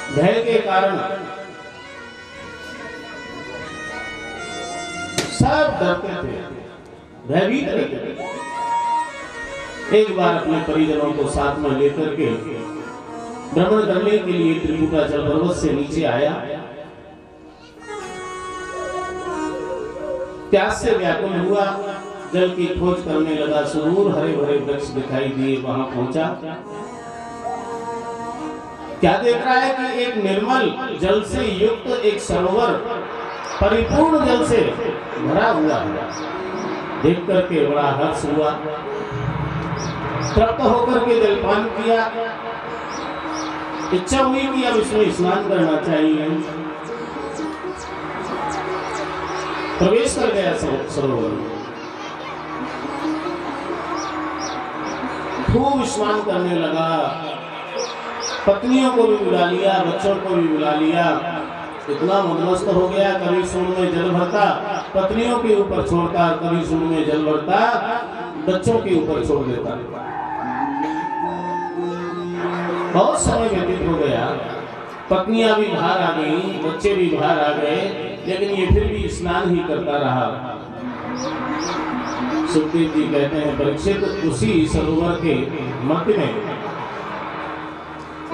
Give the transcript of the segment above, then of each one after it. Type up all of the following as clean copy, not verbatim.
भय के कारण सब डरते थे, भयभीत रहते थे। एक बार अपने परिजनों को साथ में लेकर के भ्रमण करने के लिए त्रिकुटाचल पर्वत से नीचे आया। प्यास से व्याकुल हुआ, जल की खोज करने लगा। सुदूर हरे भरे वृक्ष दिखाई दिए, वहां पहुंचा। क्या देख रहा है कि एक निर्मल जल से युक्त एक सरोवर परिपूर्ण जल से भरा हुआ है। देख करके बड़ा हर्ष हुआ, तृप्त होकर के जलपान किया। इच्छा हुई कि अब इसमें स्नान करना चाहिए। प्रवेश कर गया सरोवर, खूब स्नान करने लगा। पत्नियों को भी बुला लिया, बच्चों को भी बुला लिया। इतना मदमस्त हो गया, कभी सूंड में जल भरता पत्नियों के ऊपर छोड़ता, कभी सूंड में जल भरता बच्चों के ऊपर छोड़ देता। बहुत समय व्यतीत हो गया, पत्नियां भी बाहर आ गई, बच्चे भी बाहर आ गए, लेकिन ये फिर भी स्नान ही करता रहा। सुखदेव जी कहते हैं, परीक्षित उसी सरोवर के मध्य में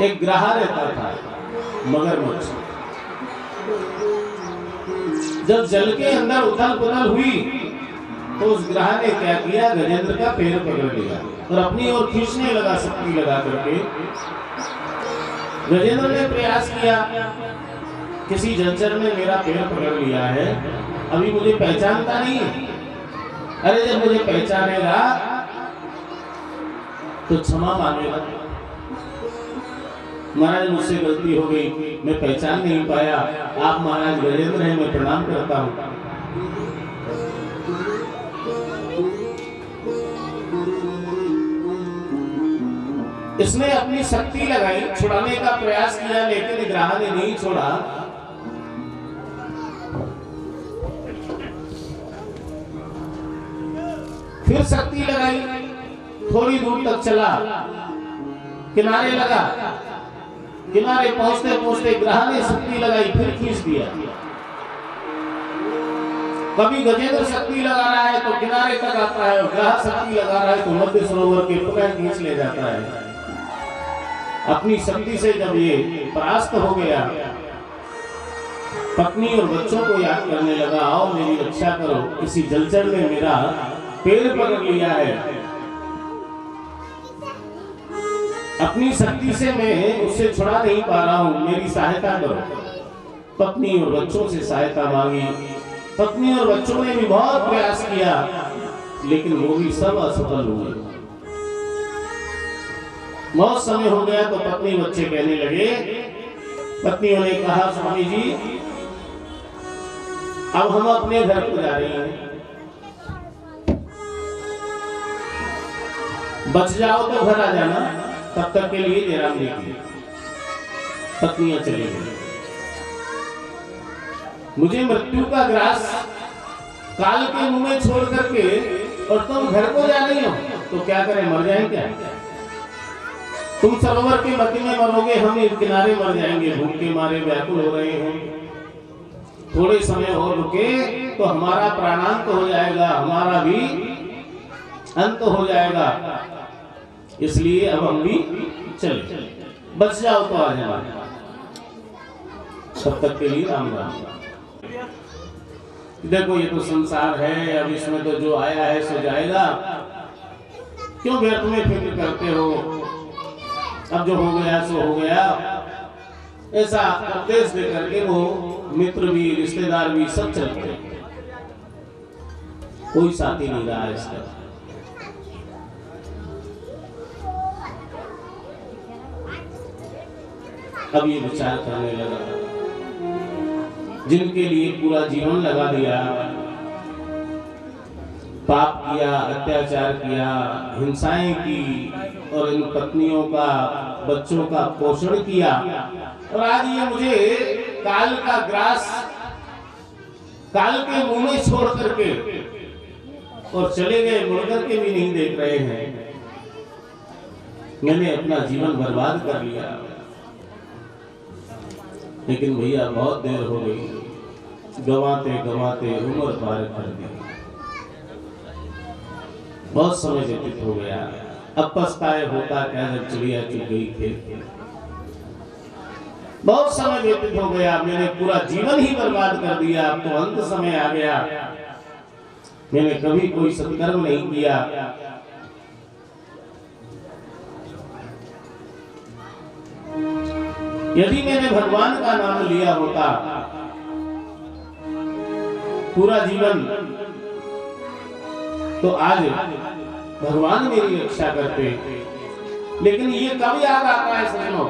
एक ग्राह रहता था, मगरमच्छ। जब जल के अंदर उथल पुथल हुई तो उस ग्राह ने क्या किया, गजेंद्र का पैर पकड़ लिया और अपनी ओर खींचने लगा, शक्ति लगा करके। गजेंद्र ने प्रयास किया, किसी जलचर ने मेरा पैर पकड़ लिया है, अभी मुझे पहचानता नहीं है। अरे जब मुझे पहचानेगा तो क्षमा मांगेगा। महाराज मुझसे गलती हो गई, मैं पहचान नहीं पाया, आप महाराज गजेंद्र हैं, मैं प्रणाम करता हूं। इसने अपनी शक्ति लगाई, छुड़ाने का प्रयास किया, लेकिन ग्राह ने नहीं छोड़ा। फिर शक्ति लगाई, थोड़ी दूर तक चला, किनारे लगा। किनारे पहुंचते पहुंचते ग्राह ने शक्ति लगाई, फिर खींच दिया। कभी गजेंद्र शक्ति लगा रहा है तो किनारे तक आता है, ग्राह शक्ति लगा रहा है तो मध्य सरोवर के पुनः खींच ले जाता है। अपनी शक्ति से जब ये परास्त हो गया, पत्नी और बच्चों को याद करने लगा, आओ मेरी रक्षा करो, किसी जलचर ने मेरा पैर पकड़ लिया है। अपनी शक्ति से मैं उससे छुड़ा नहीं पा रहा हूं, मेरी सहायता करो। पत्नी और बच्चों से सहायता मांगी। पत्नी और बच्चों ने भी बहुत प्रयास किया, लेकिन वो भी सब असफल हुए। बहुत समय हो गया तो पत्नी बच्चे कहने लगे, पत्नियों ने कहा, स्वामी जी अब हम अपने घर को जा रहे हैं, बच जाओ तो घर आ जाना, तब तक के लिए जयराम देखिए। पत्नियां चली गई। मुझे मृत्यु का ग्रास काल के मुंह में छोड़ करके और तुम घर को जा रही हो, तो क्या करें, मर जाएं क्या? तुम सरोवर के मध्य में मरोगे, हम इस किनारे मर जाएंगे, भूख के मारे व्याकुल हो रहे हैं। थोड़े समय और रुके तो हमारा प्राणांत हो जाएगा, हमारा भी अंत हो जाएगा, इसलिए अब हम भी चले, बच जाओ तो आ जाओ। तब तक के लिए राम राम। देखो ये तो संसार है, अब इसमें तो जो आया है सो जाएगा, क्यों व्यर्थ में फिक्र करते हो, अब जो हो गया सो हो गया। ऐसा उपदेश दे करके वो मित्र भी, रिश्तेदार भी सब चल पड़े, कोई साथी नहीं रहा इसका। अब ये विचार करने लगा, जिनके लिए पूरा जीवन लगा दिया, पाप किया, अत्याचार किया, हिंसाएं की और इन पत्नियों का, बच्चों का पोषण किया, और आज ये मुझे काल का ग्रास काल के मुंह में छोड़ करके और चले गए, मुड़ करके भी नहीं देख रहे हैं। मैंने अपना जीवन बर्बाद कर लिया। लेकिन भैया बहुत देर हो गई, गवाते गवाते उम्र पार कर दी, बहुत समय व्यतीत हो गया। अब पछताए होता क्या जब चिड़िया चुग गई खेत। बहुत समय व्यतीत हो गया, मैंने पूरा जीवन ही बर्बाद कर दिया। अब तो अंत समय आ गया, मैंने कभी कोई सत्कर्म नहीं किया। यदि मैंने भगवान का नाम लिया होता पूरा जीवन, तो आज भगवान मेरी रक्षा करते। लेकिन ये कब याद आता है सज्जनों,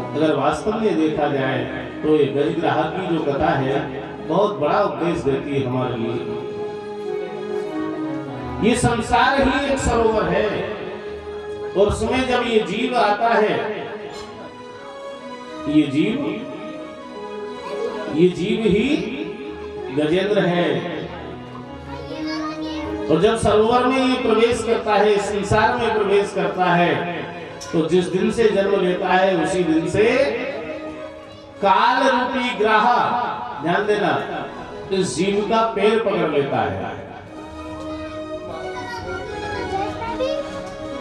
अगर वास्तव में देखा जाए तो ये गजग्राह की जो कथा है बहुत बड़ा उपदेश देती है हमारे लिए। ये संसार ही एक सरोवर है, और उसमें जब ये जीव आता है, ये जीव ही गजेंद्र है। और जब सरोवर में ये प्रवेश करता है, संसार में प्रवेश करता है, तो जिस दिन से जन्म लेता है उसी दिन से काल रूपी ग्राह, ध्यान देना, इस जीव का पैर पकड़ लेता है।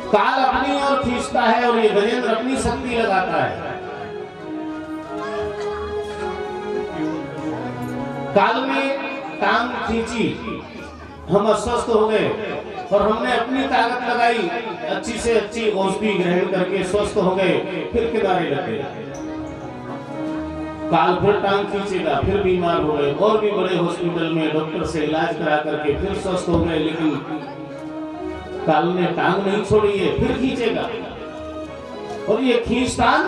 काल अपनी ओर खींचता है और ये गजेंद्र अपनी शक्ति लगाता है। काल में टांग खींची, हम अस्वस्थ हो गए, और हमने अपनी ताकत लगाई, अच्छी से अच्छी औषधि ग्रहण करके स्वस्थ हो गए, फिर किनारे लगे। काल फिर टांग खींचेगा, फिर बीमार हो गए, और भी बड़े हॉस्पिटल में डॉक्टर से इलाज करा करके फिर स्वस्थ हो गए, लेकिन काल ने टांग नहीं छोड़ी है, फिर खींचेगा। और ये खींचतान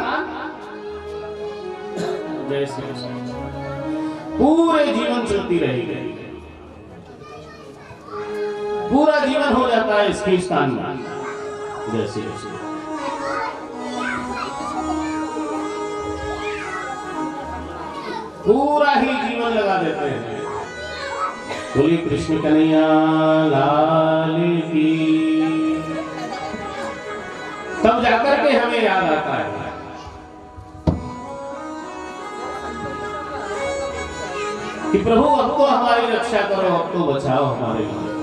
पूरे जीवन चलती रहेगी, पूरा जीवन हो जाता है इस खींचतान में। जैसे पूरा ही जीवन लगा देते हैं। बोलिए कृष्ण कन्हैया लाल की। तब जाकर के हमें याद आता है कि प्रभु अब तो हमारी रक्षा करो, अब तो बचाओ हमारे लिए।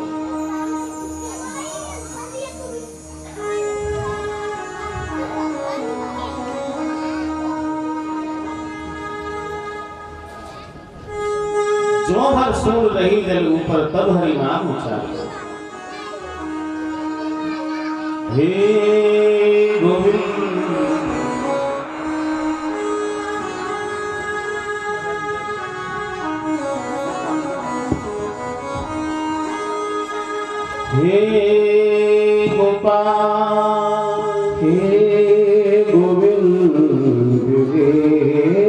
जो भर सूर रही जल ऊपर, तब हरि नाम उचारो। हे गोविंद हे गोपाल, हे गोविंद, हे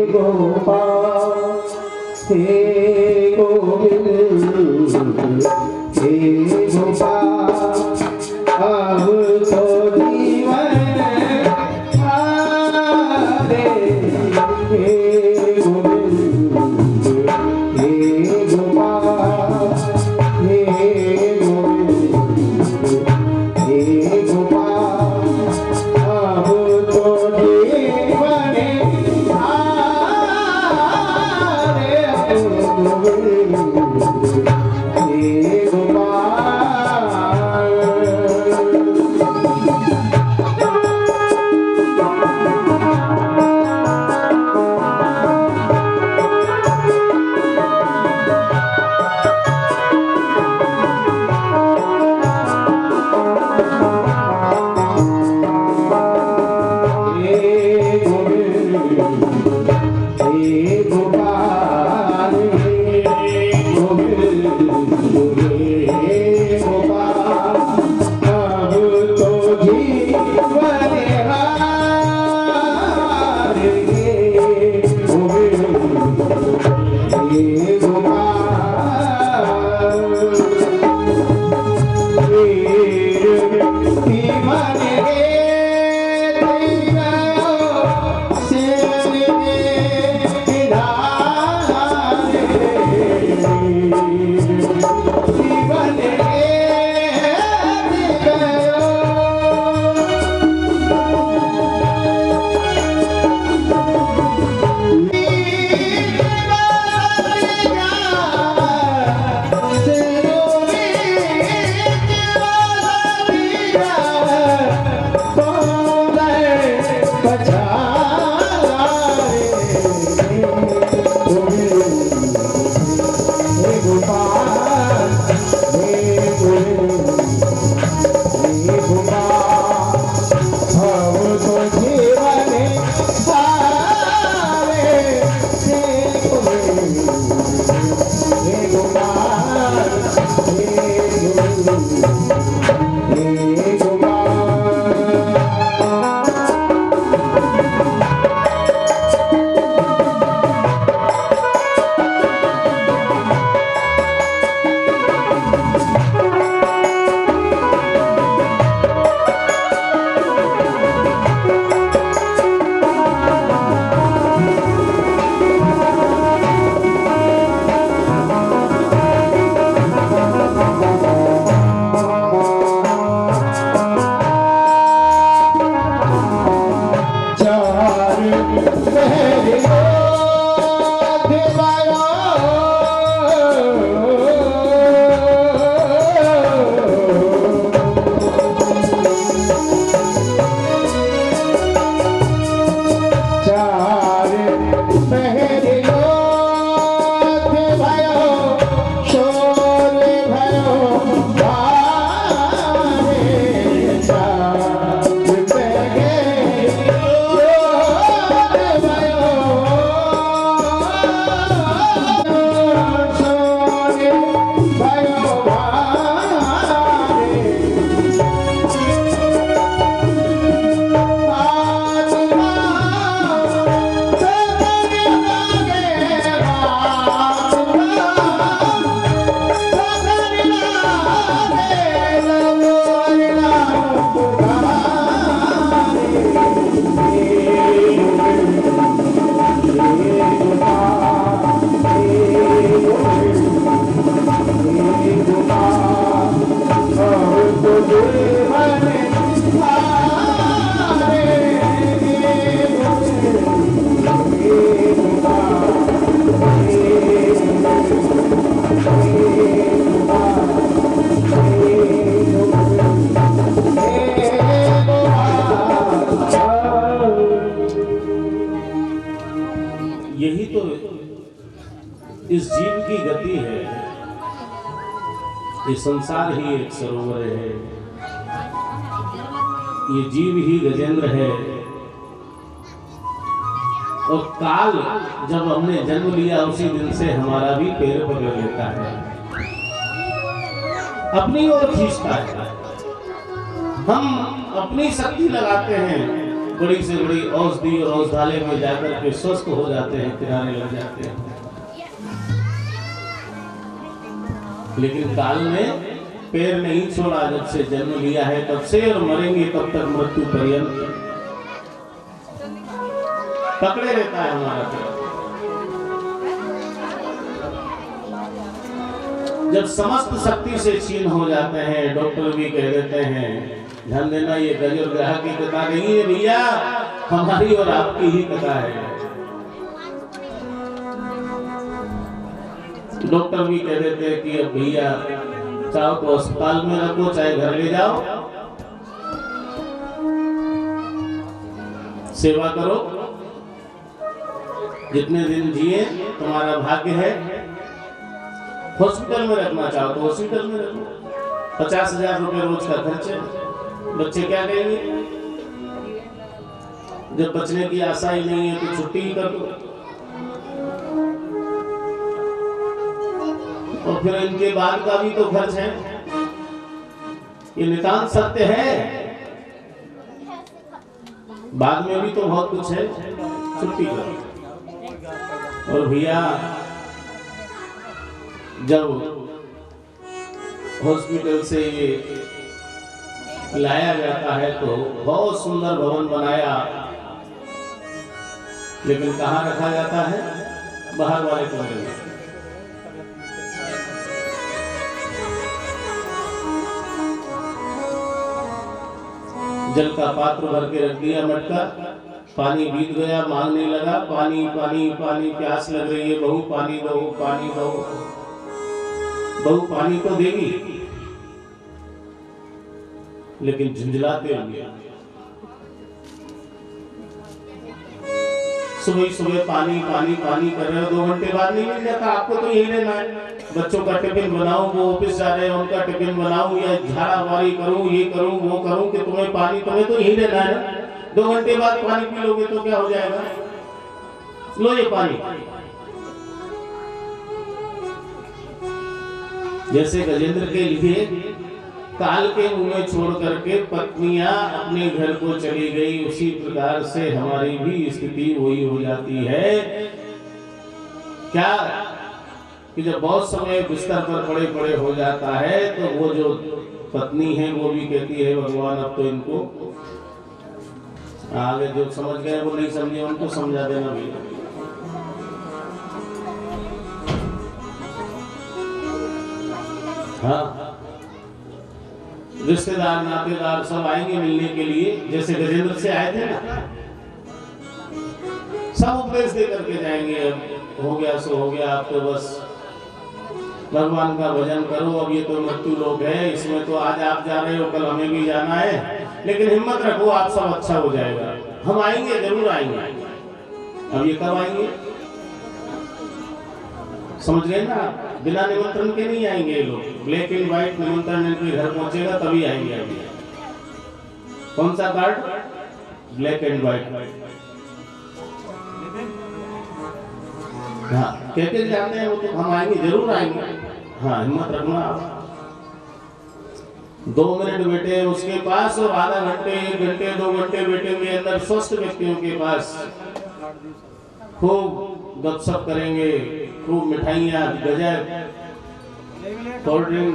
गोपाल, हे गोविंद, हे गोपाल, अब तो जीवन हारे। हे गोविंद, हे गोपाल, हे गोविंद, हे गोपाल, ये संसार ही एक सरोवर है, ये जीव ही गजेंद्र है। और काल जब हमने जन्म लिया उसी दिन से हमारा भी पैर पकड़ लेता है, अपनी ओर खींचता है। हम अपनी शक्ति लगाते हैं, बड़ी से बड़ी औषधि और औषधालय में जाकर के स्वस्थ हो जाते हैं, किनारे लग जाते हैं। लेकिन काल ने पैर नहीं छोड़ा, जब से जन्म लिया है तब से, और मरेंगे तब तक मृत्यु पर्यंत पकड़े रहता है हमारा पैर। जब समस्त शक्ति से क्षीण हो जाते हैं, डॉक्टर भी कह देते हैं, ध्यान देना ये गजर ग्रह की कथा नहीं है भैया, हमारी और आपकी ही कथा है। डॉक्टर भी कह देते हैं कि अब भैया चाहो तो अस्पताल में रखो, चाहे घर ले जाओ, सेवा करो, जितने दिन जिए तुम्हारा भाग्य है। हॉस्पिटल में रखना चाहो तो हॉस्पिटल में रखो, 50,000 रुपए रोज का खर्च है। बच्चे क्या कहेंगे? जब बचने की आशा ही नहीं है तो छुट्टी ही कर दो। और फिर इनके बाद का भी तो खर्च है, ये नितांत सत्य है। बाद में भी तो बहुत कुछ है, छुट्टी करो। और भैया जब हॉस्पिटल से लाया जाता है तो बहुत सुंदर भवन बनाया, लेकिन कहाँ रखा जाता है? बाहर वाले कमरे में। जल का पात्र भर के रख दिया, मटका, पानी बीत गया, मांगने लगा, पानी पानी पानी, प्यास लग रही है, बहू पानी दो, पानी दो। बहू पानी तो देगी, लेकिन झुंझलाते होंगे। सुबह सुबह पानी पानी पानी कर रहे हो, 2 घंटे बाद नहीं मिल जाता। आपको तो यही रहना है, बच्चों का टिफिन बनाऊं, वो ऑफिस जा रहे हैं उनका टिफिन बनाऊं, या झाड़ा वारी करूं, ये करूं वो करूं, कि तुम्हें पानी, तुम्हें तो यही रहना है। 2 घंटे बाद पानी पी लोगे तो क्या हो जाएगा? लो ये पानी। जैसे गजेंद्र के लिए काल के मुंह में छोड़ करके पत्नियां अपने घर को चली गई, उसी प्रकार से हमारी भी स्थिति वही हो जाती है। क्या कि जब बहुत समय बिस्तर पर पड़े पड़े हो जाता है तो वो जो पत्नी है वो भी कहती है, भगवान अब तो इनको, आगे जो समझ गए वो नहीं समझे उनको समझा देना भैया। हाँ, रिश्तेदार नातेदार सब आएंगे मिलने के लिए, जैसे गजेंद्र से आए थे ना, सब उपदेश दे करके जाएंगे। अब हो गया सो हो गया, आप तो बस भगवान का भजन करो, अब ये तो मृत्यु लोक है, इसमें तो आज आप जा रहे हो, कल हमें भी जाना है, लेकिन हिम्मत रखो, आप सब अच्छा हो जाएगा। हम आएंगे, जरूर आएंगे। अब ये कब आएंगे? समझ गए ना? बिना निमंत्रण के नहीं आएंगे ये लोग, ब्लैक एंड व्हाइट निमंत्रण इनके घर पहुंचेगा तभी आएंगे। अभी कौन सा कार्ड? Black and white. हाँ, कहते जाते हैं वो तो, हम आएंगे, जरूर आएंगे। हाँ, हिम्मत रखना आप। 2 मिनट बैठे उसके पास और आधा घंटे, 1 घंटे, 2 घंटे बैठेंगे अंदर स्वस्थ व्यक्तियों के पास, खूब गपशप करेंगे, खूब मिठाइयाँ, गजर, कोल्ड ड्रिंक,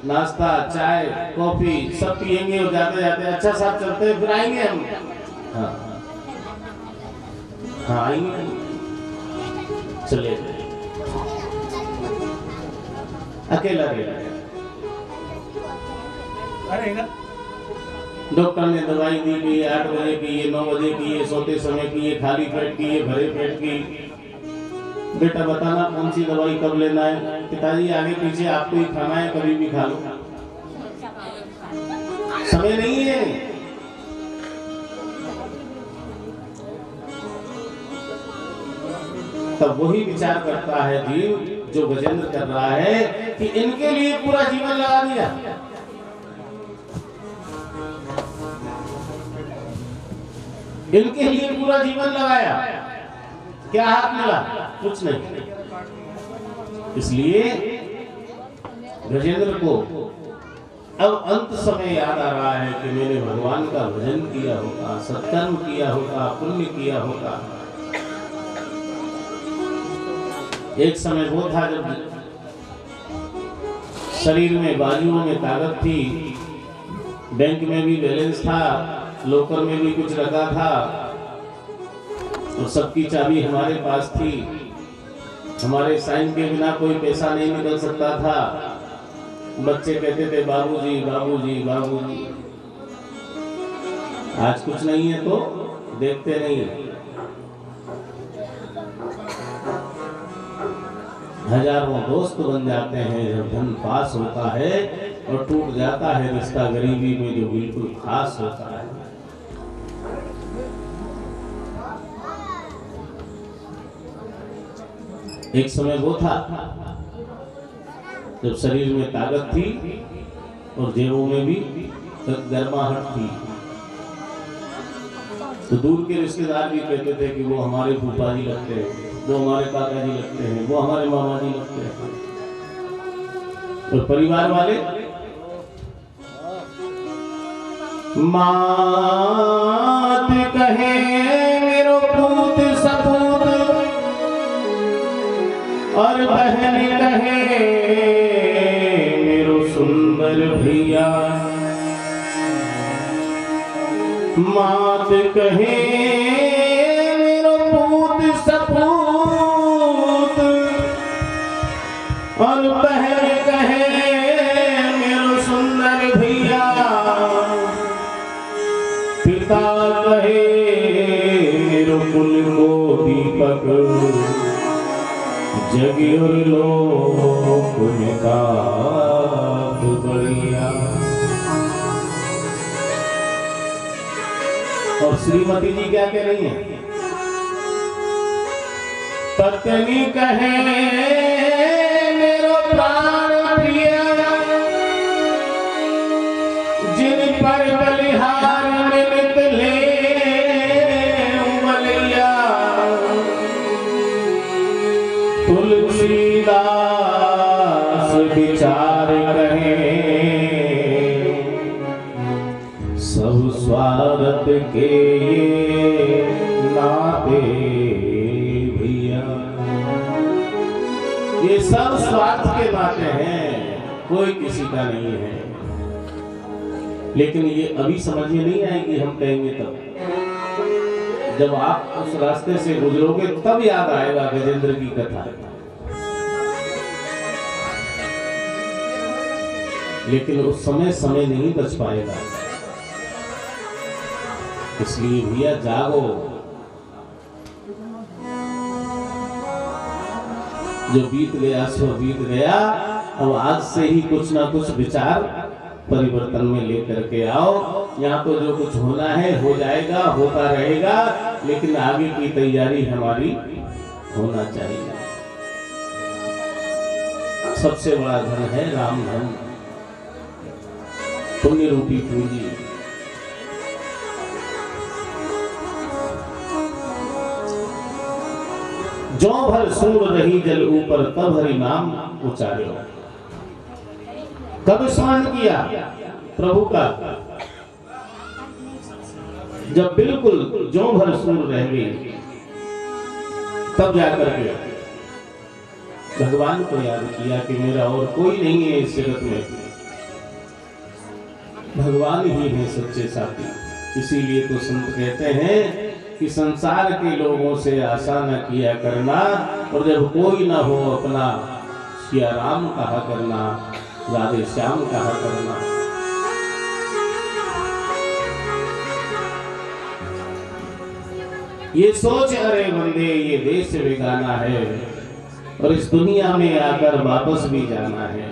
नाश्ता, चाय, कॉफी सब पिएंगे और जाते जाते अच्छा साथ चलते फिर आएंगे हम। हाँ हाँ आएंगे, चले अकेला रहेगा। डॉक्टर ने दवाई दी कि 8 बजे की, ये 9 बजे की, ये सोते समय की, ये खाली पेट की, ये भरे पेट की। बेटा बताना कौन सी दवाई कब लेना है? पिताजी आगे पीछे आपको ही खाना है, कभी भी खा लो, समय नहीं है। तब वही विचार करता है जीव जो गजेंद्र कर रहा है कि इनके लिए पूरा जीवन लगा दिया। इनके लिए पूरा जीवन लगाया, क्या हाथ मिला? कुछ नहीं। इसलिए गजेंद्र को अब अंत समय याद आ रहा है कि मैंने भगवान का भजन किया होता, सत्कर्म किया होता, पुण्य किया होता। एक समय वो था जब शरीर में, बाजुओं में ताकत थी, बैंक में भी बैलेंस था, लोकर में भी कुछ रखा था और सबकी चाबी हमारे पास थी। हमारे साइन के बिना कोई पैसा नहीं निकल सकता था। बच्चे कहते थे बाबूजी बाबूजी बाबूजी। आज कुछ नहीं है तो देखते नहीं। हजारों दोस्त बन जाते हैं जब धन पास होता है, और टूट जाता है रिश्ता गरीबी में जो बिल्कुल खास होता है। एक समय वो था जब शरीर में ताकत थी और जेबों में भी गर्माहट थी। तो दूर के रिश्तेदार भी कहते थे कि वो हमारे फूफा जी लगते हैं, वो हमारे काका जी लगते हैं, वो हमारे मामा जी लगते हैं। और परिवार वाले मात कहे मेरो पूत सपूत, और बहन कहे मेरो सुंदर भैया। मात कहे मेरो पूत सपूत, और बहन कहे मेरो सुंदर भैया। पिता कहे मेरो कुल को दीपक, जगी और लोक में काब बढ़िया। और श्रीमती जी क्या कह रही हैं? पत्नी कहे मेरो प्राण प्रिय, जिन पर बलिहार निमित ले बलिया। तुलसीदास विचार कहे सब स्वार्थ के ये नाते भैया। ये सब स्वार्थ के नाते हैं, कोई किसी का नहीं है। लेकिन ये अभी समझ में नहीं आएगी, हम कहेंगे तब। जब आप उस रास्ते से गुजरोगे तब याद आएगा गजेंद्र की कथा। लेकिन उस समय नहीं बच पाएगा। इसलिए भैया जागो। जो बीत गया सो बीत गया। अब आज से ही कुछ ना कुछ विचार परिवर्तन में लेकर के आओ। यहाँ तो जो कुछ होना है हो जाएगा, होता रहेगा, लेकिन आगे की तैयारी हमारी होना चाहिए। सबसे बड़ा धन है राम धन, पुण्य रूपी पूंजी। जो भर सूर रही जल ऊपर, तब हरि नाम उचारो। कब स्मरण किया प्रभु का? जब बिल्कुल जो भर सूर रह गई, तब जाकर के भगवान को याद किया कि मेरा और कोई नहीं है इस जगत में, भगवान ही है सच्चे साथी। इसीलिए तो संत कहते हैं कि संसार के लोगों से आशा न किया करना, और जब कोई ना हो अपना, सिया राम कहा करना, राधे श्याम कहा करना। ये सोच अरे बंदे ये देश बेगाना है, और इस दुनिया में आकर वापस भी जाना है।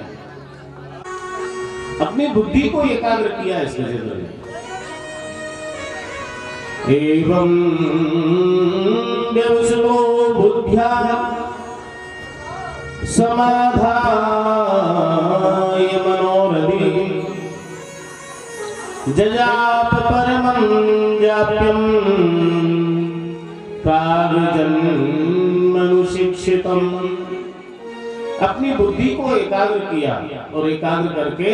अपनी बुद्धि को एकाग्र किया इस गजेंद्र ने। एवं व्यवसो बुद्ध्या समाधान जजाप परमं जाप्यं प्रागजन्मनुशिक्षितम्। अपनी बुद्धि को एकाग्र किया और एकाग्र करके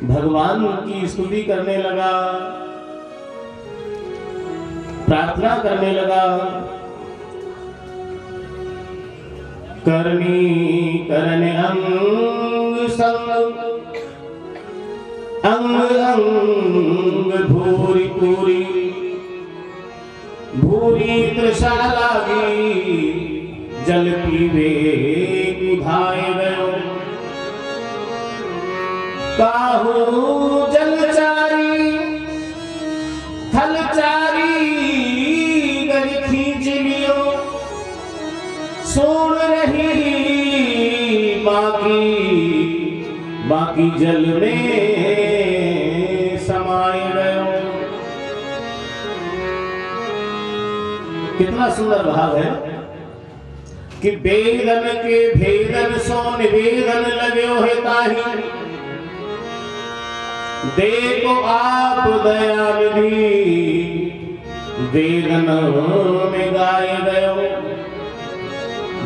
भगवान की स्तुति करने लगा, प्रार्थना करने लगा। करनी करने अंग संग अंग अंग भूरी पूरी भूरी तृषा लागी जल पीवे कुधाए गयो। काहू जलचारी थलचारी गज खींच लियो। सोड़ रही बाकी जल में समाए गयो। कितना सुंदर भाव है कि वेदन के भेदन सो निवेदन लगयो है ताही। देखो आप दयानिधि वेदन में गाए गयो।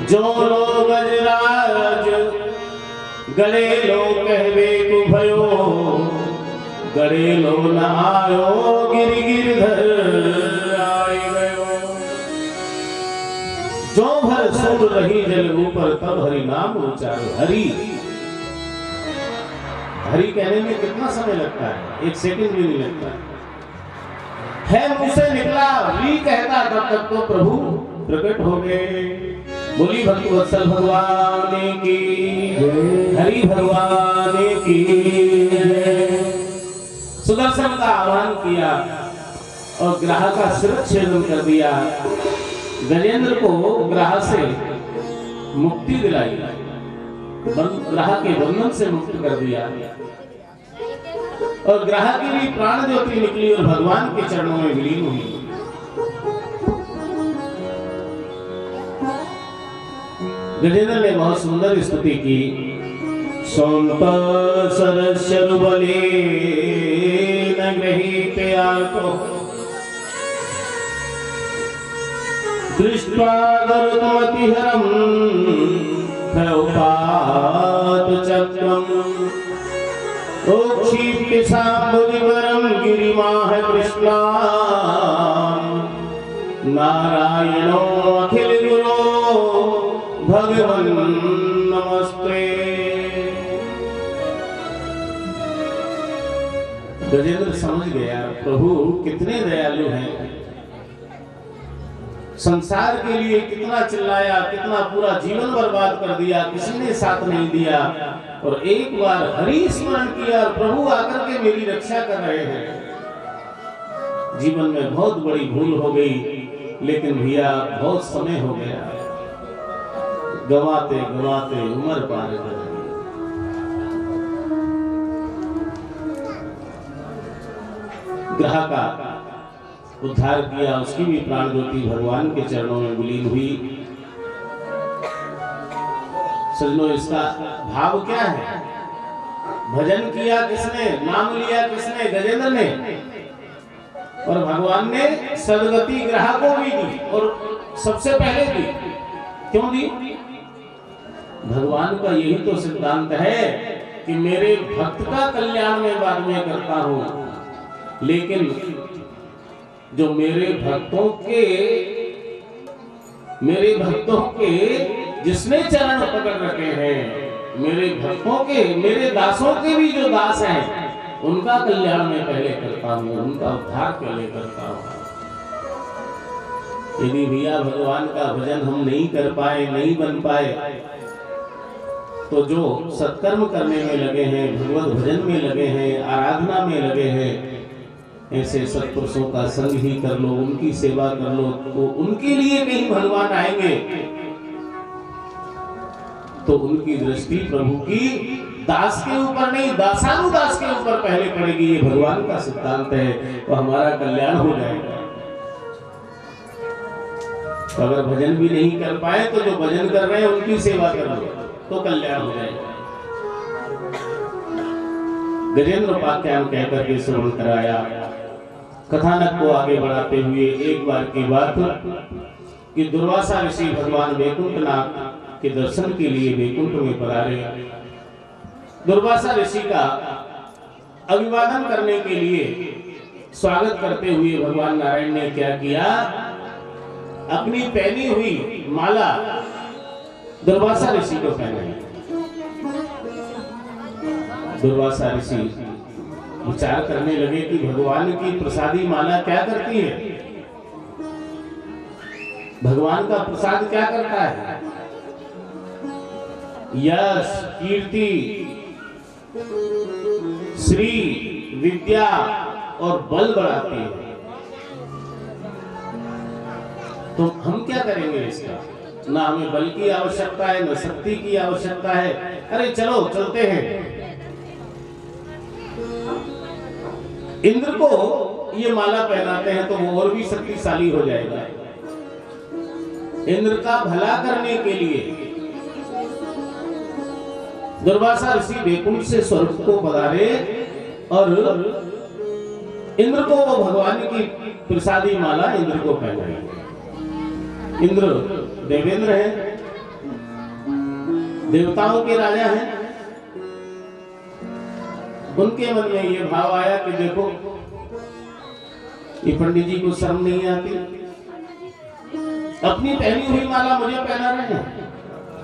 जो लोग गजराज गड़े लो कहवे को भयो। गड़े लो न आयो गिर गिरधर आए गयो। जो भर सुन रही जल ऊपर तब हरि नाम उच्चारो। हरि हरि कहने में कितना समय लगता है? 1 सेकंड भी नहीं लगता है। मुंह से निकला वी कहता तब तक तो प्रभु प्रकट हो गए। बोली भक्तवत्सल भगवान की, हरि भगवान की। सुदर्शन का आह्वान किया और ग्राह का शिरच्छेदन कर दिया। गजेंद्र को ग्राह से मुक्ति दिलाई, ग्राह के बंधन से मुक्त कर दिया और ग्राह की भी प्राण ज्योति निकली और भगवान के चरणों में विलीन हुई। गजेंद्र ने बहुत सुंदर स्तुति की। सौंत सरस्वरु बले न गृहीते आर्तो दृष्ट्वा गरुडमतिहरं प्रउपात चक्रम्। ओक्षिप्य साम्बुदिवरं गिरिमाह कृष्णा नारायणो अखिल गुरो भगवन् नमस्ते। गजेंद्र समझ गया प्रभु कितने दयालु हैं। संसार के लिए कितना चिल्लाया, कितना पूरा जीवन बर्बाद कर दिया, किसी ने साथ नहीं दिया और एक बार हरि स्मरण किया और प्रभु आकर के मेरी रक्षा कर रहे हैं। जीवन में बहुत बड़ी भूल हो गई, लेकिन भैया बहुत समय हो गया। गवाते गवाते उम्र पार कर गई। ग्रह का उद्धार किया, उसकी भी प्राण ज्योति भगवान के चरणों में विलीन हुई। सजनों, इसका भाव क्या है? भजन किया किसने, नाम लिया किसने? गजेंद्र ने। और भगवान ने सदगति ग्रह को भी दी और सबसे पहले दी। क्यों दी? भगवान का यही तो सिद्धांत है कि मेरे भक्त का कल्याण मैं बाद में करता हूं, लेकिन जो मेरे भक्तों के जिसने चरण पकड़ रखे हैं, मेरे भक्तों के, मेरे दासों के भी जो दास हैं, उनका कल्याण मैं पहले करता हूं, उनका उद्धार पहले करता हूं। यदि भैया भगवान का भजन हम नहीं कर पाए, नहीं बन पाए, तो जो सत्कर्म करने में लगे हैं, भगवत भजन में लगे हैं, आराधना में लगे हैं, ऐसे सत्पुरुषों का संग ही कर लो, उनकी सेवा कर लो, तो उनके लिए कहीं भगवान आएंगे तो उनकी दृष्टि प्रभु की दास के ऊपर नहीं, दासानुदास के ऊपर पहले पड़ेगी। ये भगवान का सिद्धांत है, तो हमारा कल्याण हो जाएगा। तो अगर भजन भी नहीं कर पाए तो जो भजन कर रहे हैं उनकी सेवा कर लो, तो कल्याण हो जाएगा। गजेंद्र उपाख्यान कहकर के श्रवण कराया। कथानक को आगे बढ़ाते हुए एक बार की बात कि दुर्वासा ऋषि भगवान वैकुंठनाथ के दर्शन के लिए वैकुंठ में पधारे। दुर्वासा ऋषि का अभिवादन करने के लिए स्वागत करते हुए भगवान नारायण ने क्या किया, अपनी पहनी हुई माला दुर्वासा ऋषि को पहनाई। दुर्वासा ऋषि विचार करने लगे कि भगवान की प्रसादी माला क्या करती है, भगवान का प्रसाद क्या करता है। यश, कीर्ति, श्री, विद्या और बल बढ़ाती है। तो हम क्या करेंगे इसका? ना हमें बल की आवश्यकता है, न शक्ति की आवश्यकता है। अरे चलो चलते हैं। इंद्र को ये माला पहनाते हैं तो वो और भी शक्तिशाली हो जाएगा। इंद्र का भला करने के लिए दुर्वासा ऋषि वैकुंठ से स्वर्ग को पधारे और इंद्र को वो भगवान की प्रसादी माला इंद्र को पहनाई। इंद्र देवेंद्र है, देवताओं के राजा हैं। उनके मन में ये भाव आया कि देखो ये पंडित जी को शर्म नहीं आती, अपनी पहनी हुई माला मुझे पहना रहे हैं,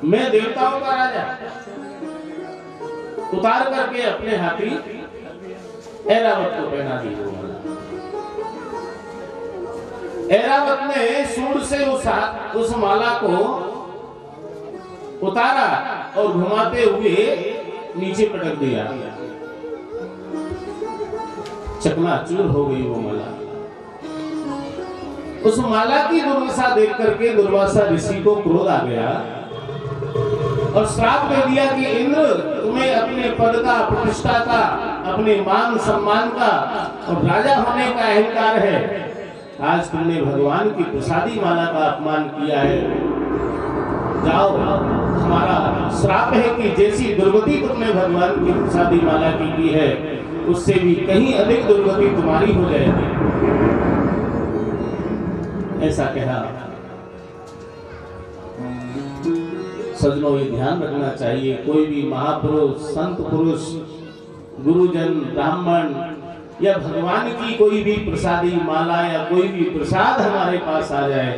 मैं देवताओं का राजा। उतार करके अपने हाथी ऐरावत को पहना दी वो माला। ऐरावत ने सूंड से उस माला को उतारा और घुमाते हुए नीचे पटक दिया। चकनाचूर हो गई वो माला। उस माला की दुर्दशा देख करके दुर्वासा ऋषि को क्रोध आ गया और श्राप दे दिया कि इंद्र, तुम्हें अपने पद का, प्रतिष्ठा का, अपने मान सम्मान का और राजा होने का अहंकार है। आज तुमने भगवान की प्रसादी माला का अपमान किया है। जाओ, हमारा श्राप है कि जैसी दुर्गति तुमने भगवान की प्रसादी माला की है, उससे भी कहीं अधिक दुर्गति तुम्हारी हो जाएगी। ऐसा कहा। सज्जनों, ये ध्यान रखना चाहिए, कोई भी महापुरुष, संत पुरुष, गुरुजन, ब्राह्मण या भगवान की कोई भी प्रसादी माला या कोई भी प्रसाद हमारे पास आ जाए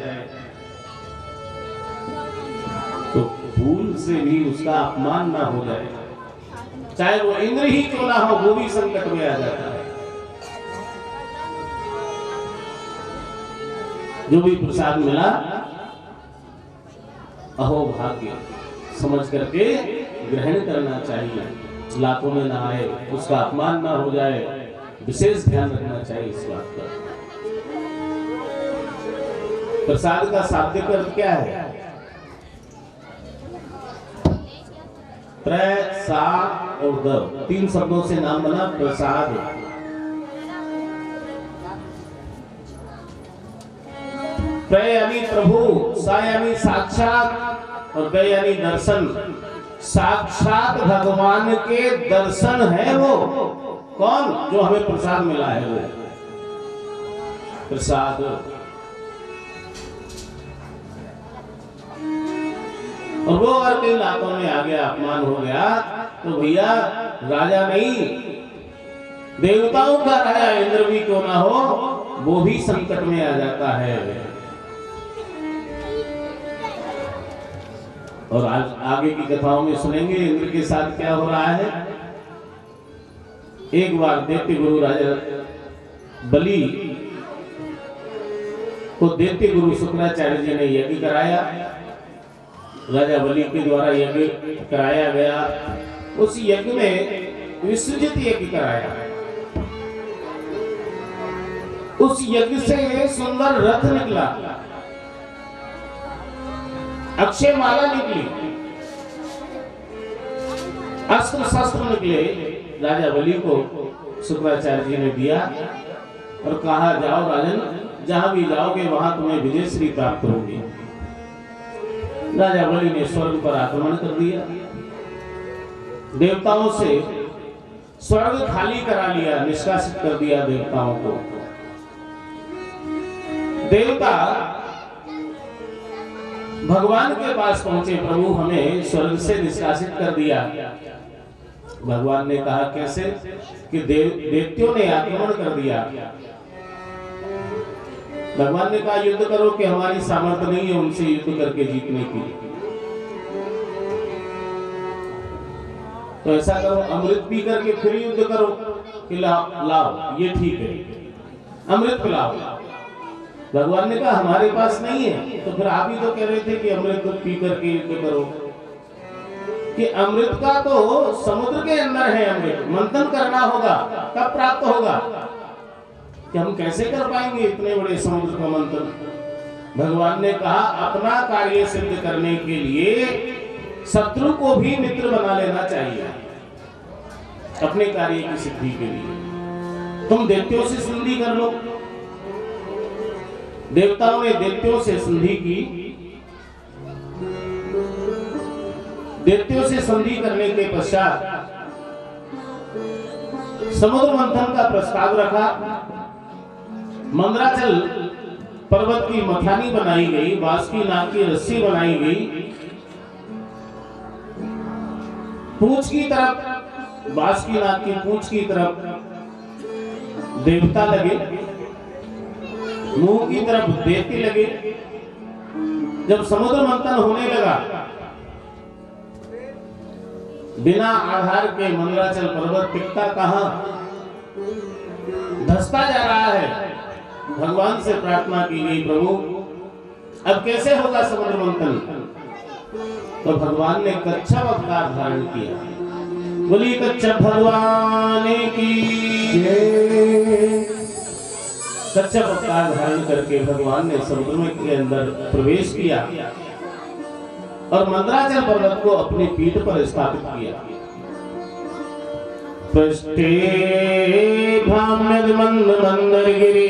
तो भूल से भी उसका अपमान ना हो जाए। चाहे वो इंद्र ही क्यों ना हो, वो भी संकट में आ जाता है। जो भी प्रसाद मिला अहो भाग्य समझ करके ग्रहण करना चाहिए, लाखों में ना आए, उसका अपमान ना हो जाए, विशेष ध्यान रखना चाहिए इस बात का। प्रसाद का शाब्दिक अर्थ क्या है? प्रसाद और द, तीन शब्दों से नाम बना प्रसाद। प्र यानी प्रभु, सा यानी साक्षात और द यानी दर्शन। साक्षात भगवान के दर्शन है वो। कौन? जो हमें प्रसाद मिला है वो प्रसाद। और वो अगर कई लातों में आ गया, अपमान हो गया, तो भैया राजा नहीं, देवताओं का राजा इंद्र भी क्यों ना हो, वो भी संकट में आ जाता है। और आज आगे की कथाओं में सुनेंगे इंद्र के साथ क्या हो रहा है। एक बार दैत्य गुरु राजा बलि को दैत्य गुरु शुक्राचार्य जी ने यज्ञ कराया। राजा बलि के द्वारा यज्ञ कराया गया। उस यज्ञ में विसर्जित यज्ञ कराया। उस यज्ञ से सुंदर रथ निकला, अक्षय माला निकली, अस्त्र शस्त्र निकले। राजा बलि को शुक्राचार्य जी ने दिया और कहा, जाओ राजन, जहां भी जाओगे वहां तुम्हें विजय श्री प्राप्त होगी। राजा बलि ने स्वर्ग पर आक्रमण कर दिया। देवताओं से स्वर्ग खाली करा लिया, निष्कासित कर दिया देवताओं को। देवता भगवान के पास पहुंचे, प्रभु हमें स्वर्ग से निष्कासित कर दिया। भगवान ने कहा कैसे? कि देवतियों ने आक्रमण कर दिया। भगवान ने कहा युद्ध करो, कि हमारी सामर्थ्य नहीं है उनसे युद्ध करके जीतने की। तो ऐसा करो, अमृत पी करके फिर युद्ध करो, कि लाओ ये ठीक है, अमृत पिलाओ। भगवान ने कहा हमारे पास नहीं है। तो फिर आप ही तो कह रहे थे कि अमृत पी करके युद्ध करो। कि अमृत का तो समुद्र के अंदर है, अमृत मंथन करना होगा, तब प्राप्त होगा। कि हम कैसे कर पाएंगे इतने बड़े समुद्र का मंथन? भगवान ने कहा अपना कार्य सिद्ध करने के लिए शत्रु को भी मित्र बना लेना चाहिए, अपने कार्य की सिद्धि के लिए। तुम देवताओं से संधि कर लो। देवताओं ने देवताओं से संधि की। देवताओं से संधि करने के पश्चात समुद्र मंथन का प्रस्ताव रखा। मंदराचल पर्वत की मथानी बनाई गई, बांस की नाक की रस्सी बनाई गई। पूंछ की तरफ, बांस की नाक की पूंछ की तरफ देवता लगे, मुंह की तरफ देवते लगे। जब समुद्र मंथन होने लगा, बिना आधार के मंदराचल पर्वत टिकता कहां, धंसता जा रहा है। भगवान से प्रार्थना की गई, प्रभु अब कैसे होगा समुद्र मंथन? तो भगवान ने कच्छप अवतार धारण किया। बोली कच्छप भगवान की जय। कच्छप अवतार धारण करके भगवान ने समुद्र में के अंदर प्रवेश किया और मंदराचल पर्वत को अपनी पीठ पर स्थापित किया। पृष्ठे भ्राम्यद मंद मंदरगिरि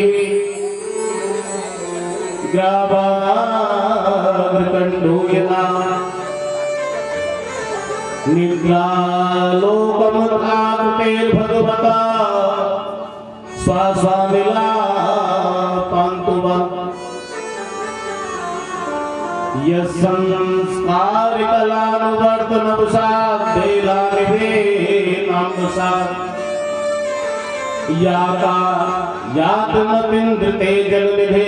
ग्रावाग्रकण्डूयता निद्रालोकमुत्थापितैर्भगवता स्वास्वामिला पान्तुवा यस्संस्कारिकलानुवर्तनवसाद्देलानिभेनाम्बसात् याका यातमतिन्द्रते जलनिधे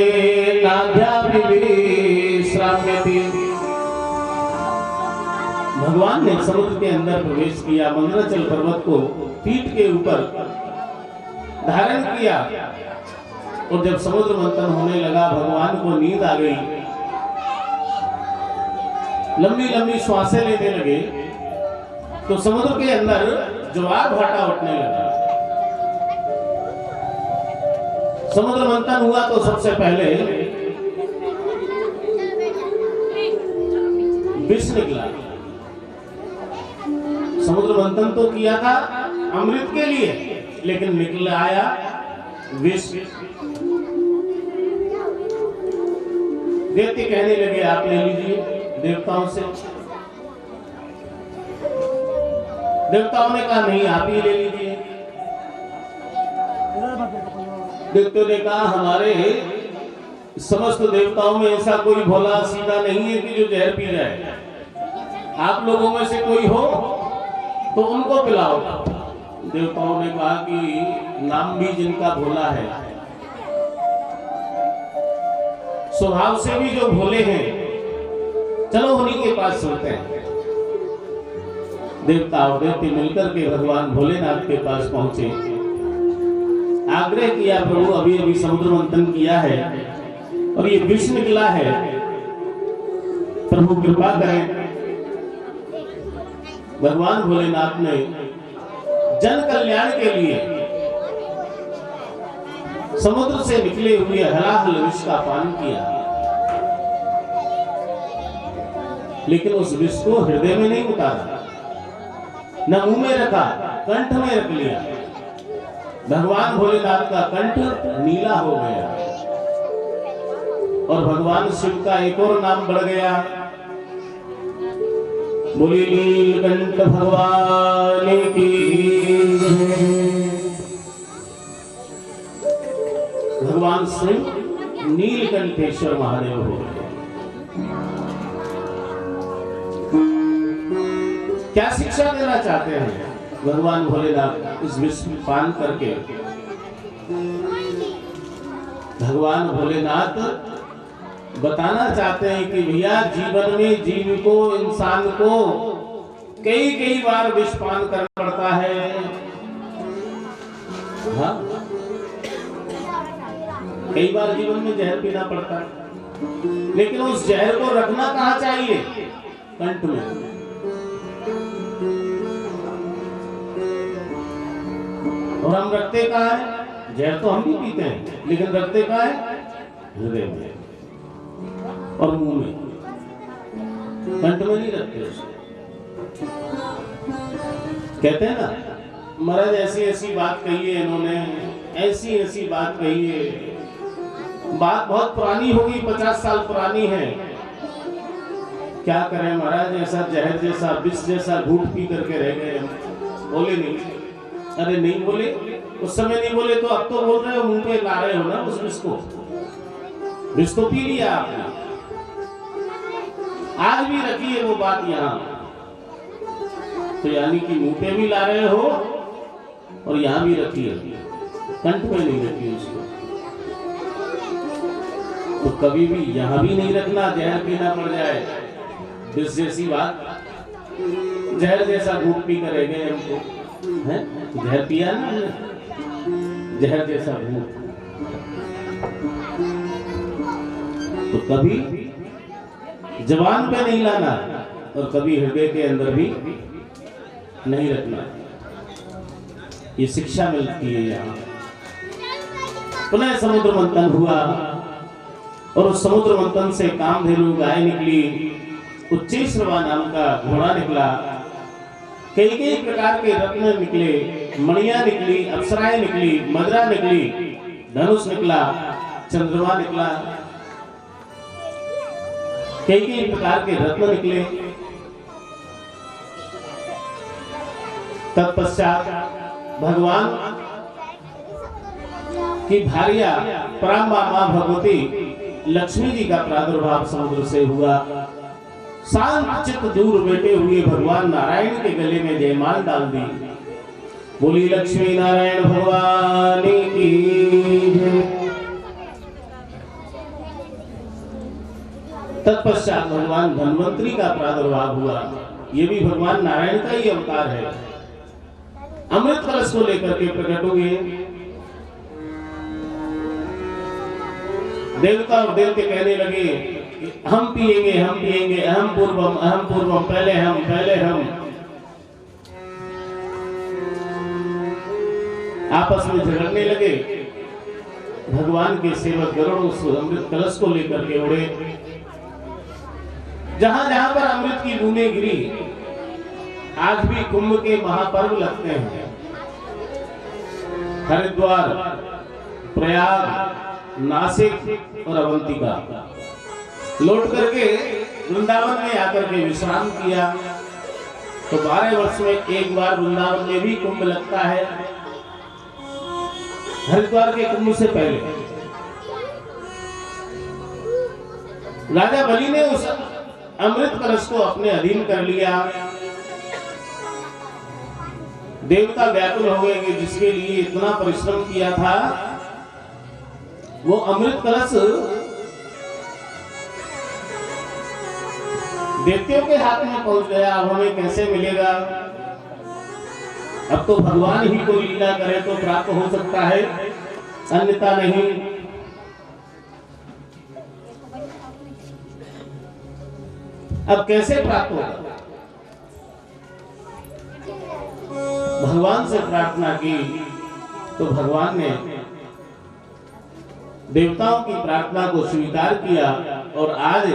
नाध्याभिश्राम्यति। भगवान ने समुद्र के अंदर प्रवेश किया, मंदराचल पर्वत को पीठ के ऊपर धारण किया और जब समुद्र मंथन होने लगा, भगवान को नींद आ गई। लंबी लंबी श्वासें लेने लगे तो समुद्र के अंदर ज्वार भाटा उठने लगा। समुद्र मंथन हुआ तो सबसे पहले विष निकला। समुद्र मंथन तो किया था अमृत के लिए, लेकिन निकल आया विष। देवते कहने लगे आप ले लीजिए देवताओं से। देवताओं ने कहा नहीं आप ही ले लीजिए। देवताओं ने कहा हमारे समस्त देवताओं में ऐसा कोई भोला सीधा नहीं है कि जो जहर पी जाए। आप लोगों में से कोई हो तो उनको पिलाओ। देवताओं ने कहा कि नाम भी जिनका भोला है, स्वभाव से भी जो भोले हैं, चलो उन्हीं के पास चलते हैं। देवता और देवती मिलकर के भगवान भोलेनाथ के पास पहुंचे। आग्रह किया प्रभु अभी अभी समुद्र मंथन किया है और ये विष निकला है, प्रभु कृपा करें। भगवान भोलेनाथ ने जन कल्याण के लिए समुद्र से निकले हुए हलाहल विष का पान किया, लेकिन उस विष को हृदय में नहीं उतारा, न मुंह में रखा, कंठ में रख लिया। भगवान भोलेनाथ का कंठ नीला हो गया और भगवान शिव का एक और नाम बढ़ गया। बोली नीलकंठ भगवान की। भगवान स्वयं नीलकंठेश्वर महादेव हो गए। क्या शिक्षा देना चाहते हैं भगवान भोलेनाथ इस विश्व में पान करके? भगवान भोलेनाथ बताना चाहते हैं कि भैया जीवन में जीव को, इंसान को कई कई बार विष पान करना पड़ता है। हाँ? कई बार जीवन में जहर पीना पड़ता है, लेकिन उस जहर को रखना कहाँ चाहिए? कंठ में। और हम रखते कहाँ है? जहर तो हम भी पीते हैं, लेकिन रखते कहाँ है? हृदय में और मुंह में, कंठ में नहीं रखते उसको। कहते हैं ना, महाराज ऐसी ऐसी बात कही है इन्होंने, ऐसी ऐसी बात कही है, बात बहुत पुरानी होगी, 50 साल पुरानी है। क्या करें महाराज, ऐसा जहर जैसा, विष जैसा घूट पी करके रह गए हम। बोले नहीं, अरे नहीं बोले, उस समय नहीं बोले तो अब तो बोल रहे हो, मुंह पे ला रहे हो ना उस विष को। विष तो पी लिया आपने, आज भी रखी है वो बात यहाँ, तो यानी कि मुंह पे भी ला रहे हो और यहाँ भी रखी है, कंठ पे नहीं रखी उसको। तो कभी भी यहाँ भी नहीं रखना, जहर पीना पड़ जाए, विष जैसी बात, जहर जैसा घूट पी कर रह गए हमको, हैं? जहर पिया ना, जहर जैसा घूट। तो कभी जबान पे नहीं लाना और कभी हृदय के अंदर भी नहीं रखना। ये शिक्षा मिलती है यहाँ। पुनः समुद्र मंथन हुआ और उस समुद्र मंथन से कामधेनु गाय निकली, उच्चैश्रवा नाम का घोड़ा निकला, कई कई प्रकार के रत्न निकले, मणियां निकली, अप्सराएं निकली, मदरा निकली, धनुष निकला, चंद्रमा निकला, कई कई प्रकार के रत्न निकले। तत्पश्चात भगवान की भार्या पराम्बा मां भगवती लक्ष्मी जी का प्रादुर्भाव समुद्र से हुआ। शांत चित्त दूर बैठे हुए भगवान नारायण के गले में जयमाल डाल दी। बोली लक्ष्मी नारायण भगवान की जय। तत्पश्चात भगवान धन्वंतरी का प्रादुर्भाव हुआ। ये भी भगवान नारायण का ही अवतार है। अमृत कलश को लेकर के प्रकट हुए। देवता और देवते कहने लगे हम पिएंगे, हम पिएंगे, अहम पूर्वम, पहले हम, पहले हम। आपस में झगड़ने लगे। भगवान के सेवक गरुड़ उस अमृत कलश को लेकर के उड़े। जहां जहां पर अमृत की बूंदें गिरी, आज भी कुंभ के महापर्व लगते हैं। हरिद्वार, प्रयाग, नासिक और अवंतिका लौट करके वृंदावन में आकर के विश्राम किया। तो 12 वर्ष में एक बार वृंदावन में भी कुंभ लगता है। हरिद्वार के कुंभ से पहले राजा बलि ने उस अमृत कलश को अपने अधीन कर लिया। देवता व्याकुल हो गए कि जिसके लिए इतना परिश्रम किया था वो अमृत कलश देवताओं के हाथ में पहुंच गया, अब हमें कैसे मिलेगा? अब तो भगवान ही कोई लीला करे तो प्राप्त हो सकता है, अन्यथा नहीं। अब कैसे प्राप्त होगा? भगवान से प्रार्थना की तो भगवान ने देवताओं की प्रार्थना को स्वीकार किया। और आज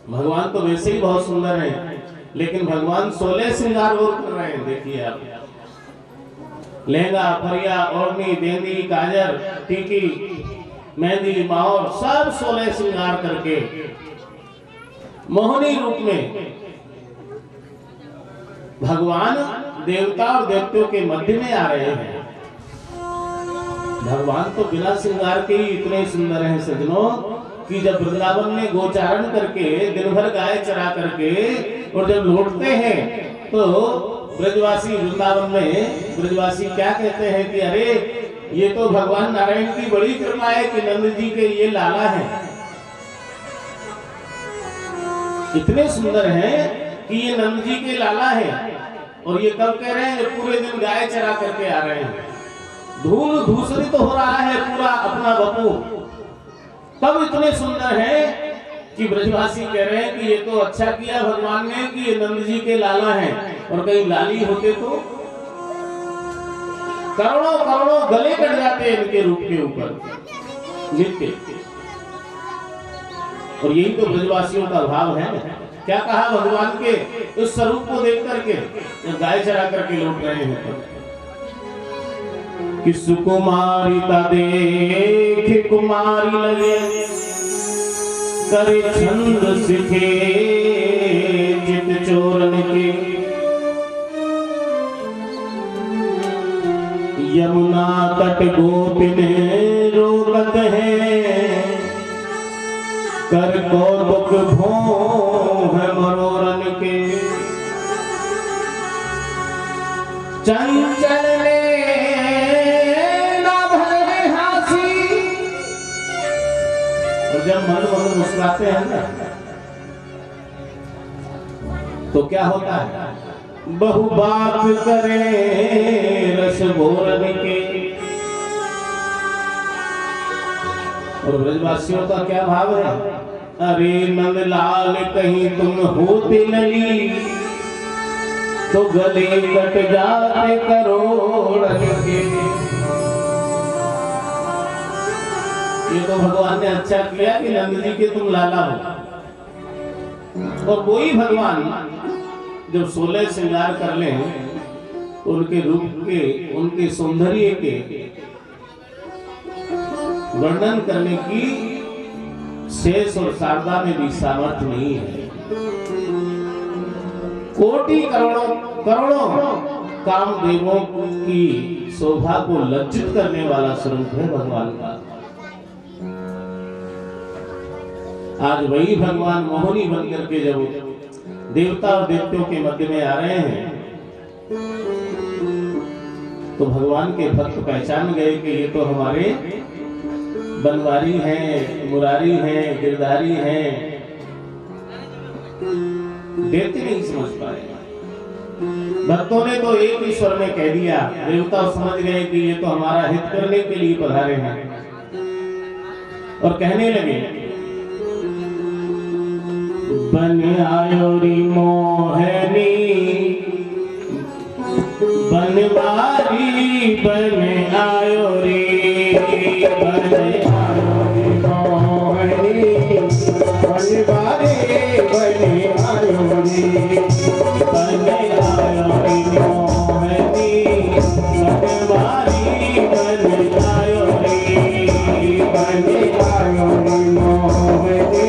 भगवान तो वैसे ही बहुत सुंदर हैं, लेकिन भगवान 16 श्रृंगार और कर रहे हैं। देखिए आप, लहंगा, फरिया, ओढ़नी, बेंदी, काजर, टीकी, मेहंदी, माहौर, सब 16 श्रृंगार करके मोहनी रूप में भगवान देवता और देवताओं के मध्य में आ रहे हैं। भगवान तो बिना श्रृंगार के ही इतने सुंदर हैं सज्जनों कि जब वृंदावन में गोचारण करके दिन भर गाय चरा करके और जब लौटते हैं तो ब्रजवासी वृंदावन में ब्रजवासी क्या कहते हैं कि अरे ये तो भगवान नारायण की बड़ी कृपा है कि नंद जी के ये लाला हैं, इतने सुंदर हैं कि ये नंद जी के लाला हैं। और ये कब कह रहे हैं? पूरे दिन गाय चरा करके आ रहे हैं, धूल धूसरित तो हो रहा है पूरा अपना बपू, तब इतने सुंदर हैं कि ब्रजवासी कह रहे हैं कि ये तो अच्छा किया भगवान ने कि ये नंद जी के लाला हैं, और कहीं लाली होते तो करोड़ों करोड़ों गले कट जाते इनके रूप के ऊपर नित्य। और यही तो ब्रजवासियों का भाव है। क्या कहा भगवान के उस स्वरूप को देख करके जब गाय चरा करके लौट रहे हैं तो कि सुकुमारी का देख कुमारी लगे करे छंद सिखे चित चोरन के, यमुना तट गोपिन रोकत है कर कौतुक भों है मनोरन के, चंचल ने ना भरे हासी। और जब मन मन मुस्कुराते हैं ना तो क्या होता है? बहु बात करे रस भोरन के। और ब्रजवासियों का क्या भाव है? अरे नंदलाल कहीं तुम होते नली तो गले कट जाते करोड़न के। ये तो भगवान ने अच्छा किया कि नंद जी के तुम लाला हो। और वही भगवान जब 16 श्रृंगार कर ले उनके रूप के उनके सौंदर्य के वर्णन करने की शेष और शारदा में भी सामर्थ्य नहीं है। कोटि करोड़ों करोड़ों कामदेवों की शोभा को लज्जित करने वाला स्वरूप है भगवान का। आज वही भगवान मोहिनी बन करके जब देवता और देवताओं के मध्य में आ रहे हैं तो भगवान के भक्त पहचान गए कि ये तो हमारे बनवारी हैं, मुरारी हैं, गिरधारी हैं। देवते नहीं समझ पाए, भक्तों ने तो एक ही स्वर में कह दिया, देवता समझ गए कि ये तो हमारा हित करने के लिए पधारे हैं और कहने लगे बन आयो री मोहनी बनवारी बन आयो रे बन आयो रे मोहनी बनवारी बन आयो रे बन आयो रे मोहनी बनवारी बन आयो रे बन आयो रे मोहनी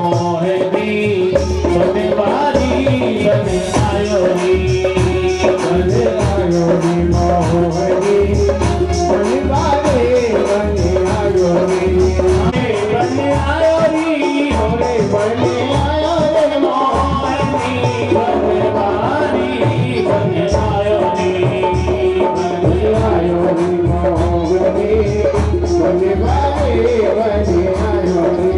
मोहनी बनवारी बन आयो नी मोहनी बनवारी बन आयो नी बन आयो नी होरे बन आयो रे मोहनी बनवारी बन आयो नी बन आयो नी मोहनी बनवारी बन आयो नी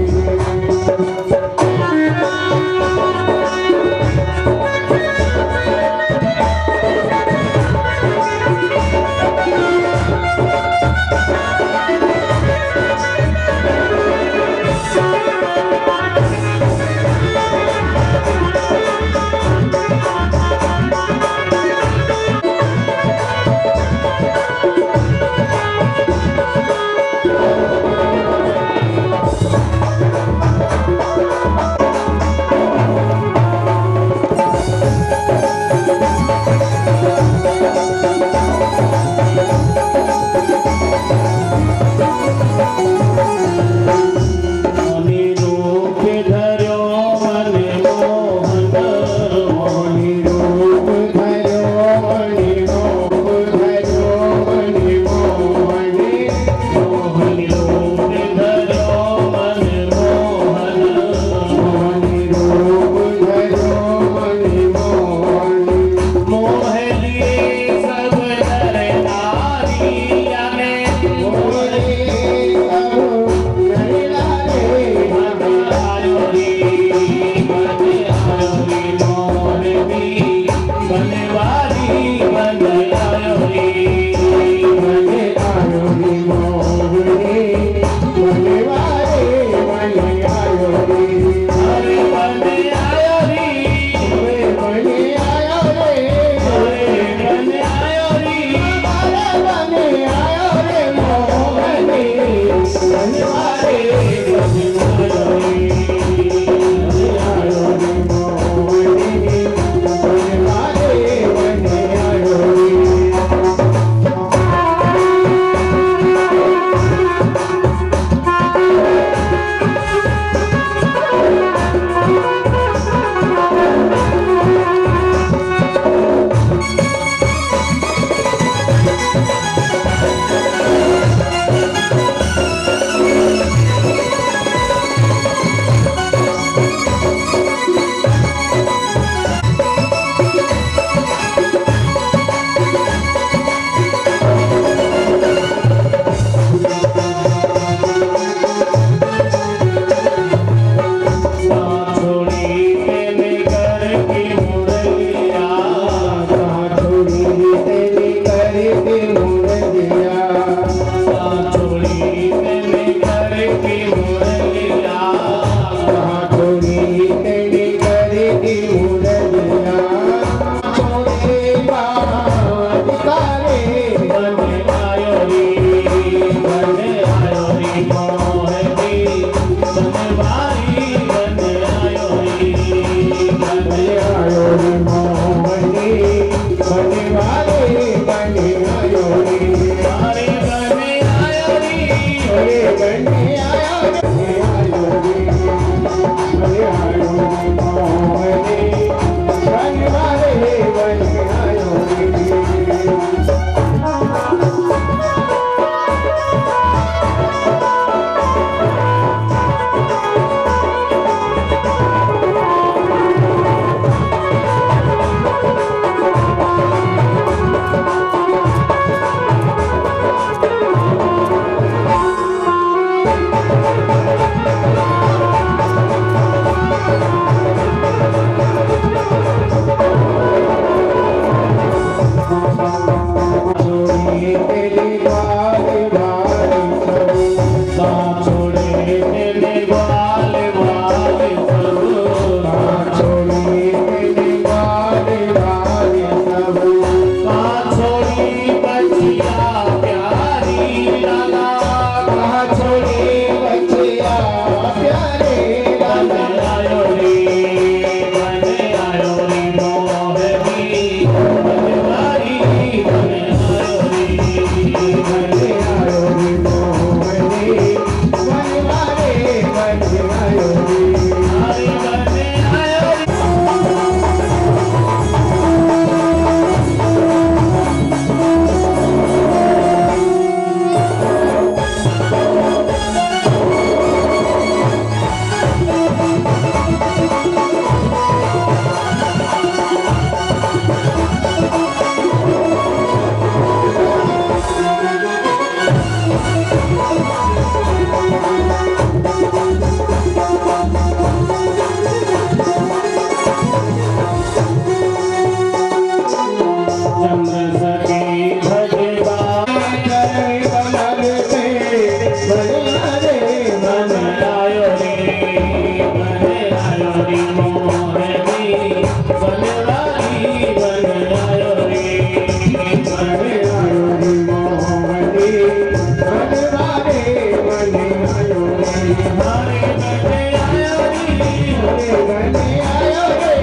रे मोहनी बनवारी बन आयो रे बन आयो रे मोहनी बनवारी बन आयो रे हरे बन आयो रे हरे बन आयो रे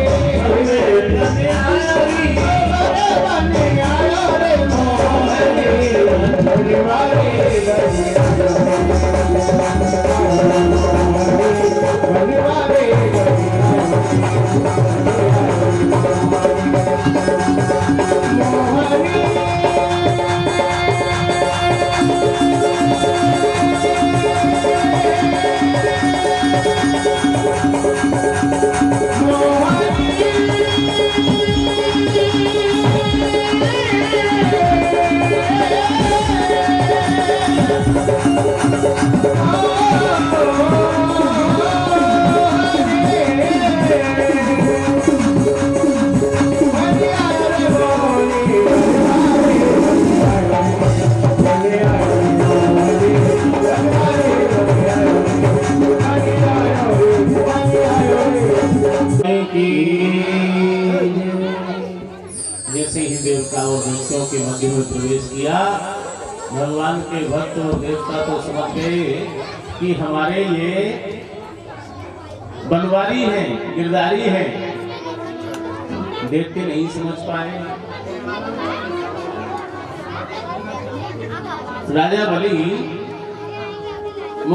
हरे बन आयो रे हरे बन आयो रे मोहनी बनवारी बन आयो जैसे ही देवता और दैत्यों के मध्य में प्रवेश किया, भगवान के भक्त और देवता तो समझ गए कि हमारे ये बनवारी हैं, गिरधारी हैं। देखते नहीं समझ पाए। राजा बलि